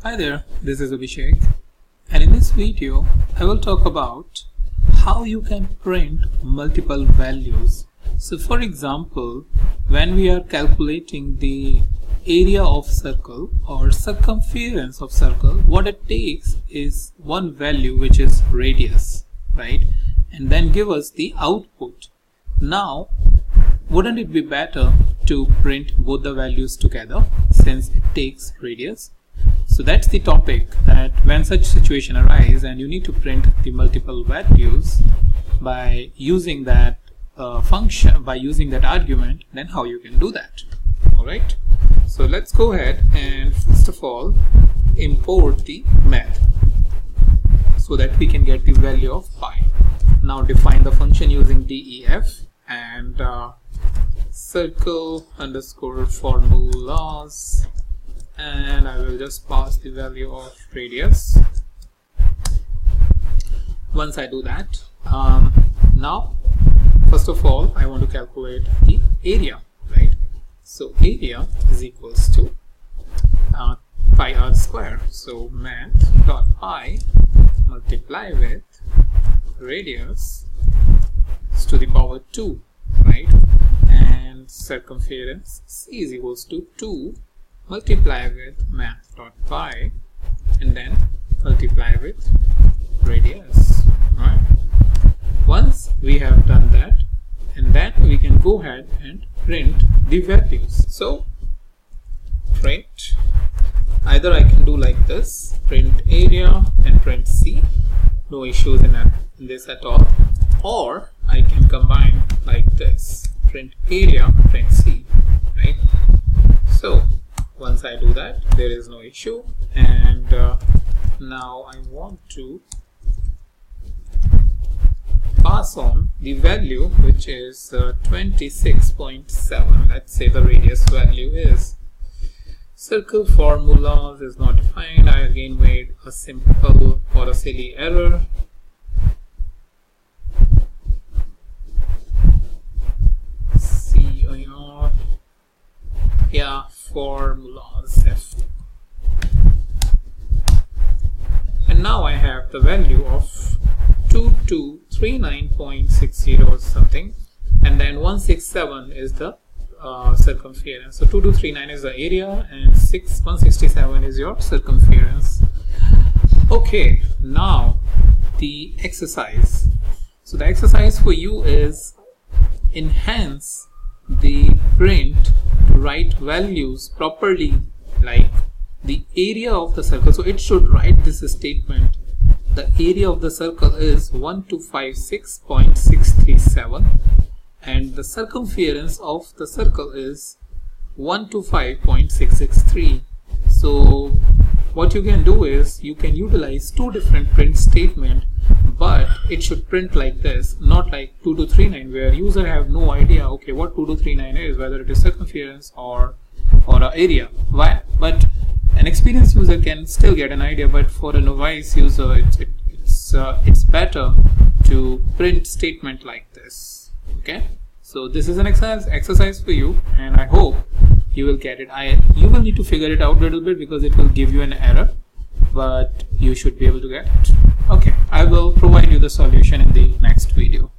Hi there, this is Abhishek, and in this video I will talk about how you can print multiple values. So for example, when we are calculating the area of circle or circumference of circle, what it takes is one value, which is radius, right? And then give us the output. Now, wouldn't it be better to print both the values together since it takes radius? So that's the topic, that when such situation arises and you need to print the multiple values by using that function, by using that argument, then how you can do that. Alright, so let's go ahead and first of all import the math so that we can get the value of pi. Now define the function using def and circle underscore formulas, and I will just pass the value of radius. Once I do that, now first of all I want to calculate the area, right? So area is equals to pi r square. So math dot pi multiply with radius to the power 2, right? And circumference c is equals to 2 multiply with math dot pi and then multiply with radius, right? Once we have done that, and then we can go ahead and print the values. So print, either I can do like this, print area and print c, no issues in this at all, or I can combine like this, print area, print c, right? So once I do that, there is no issue, and now I want to pass on the value, which is 26.7. Let's say the radius value is. Circle formulas is not defined. I again made a simple or a silly error. Yeah, formulas F. And now I have the value of 2239.60 or something, and then 167 is the circumference. So 2239 is the area and 167 is your circumference. Okay, now the exercise. So the exercise for you is enhance the print to write values properly, like the area of the circle. So it should write this statement: the area of the circle is 1256.637 and the circumference of the circle is 125.663. So what you can do is you can utilize two different print statements, but it should print like this, not like 2239, where user have no idea, okay, what 2239 is, whether it is circumference or area. Why? But an experienced user can still get an idea, but for a novice user, it's better to print statement like this. Okay, so this is an exercise for you, and I hope you will get it. You will need to figure it out a little bit because it will give you an error, but you should be able to get it. Okay, I will provide you the solution in the next video.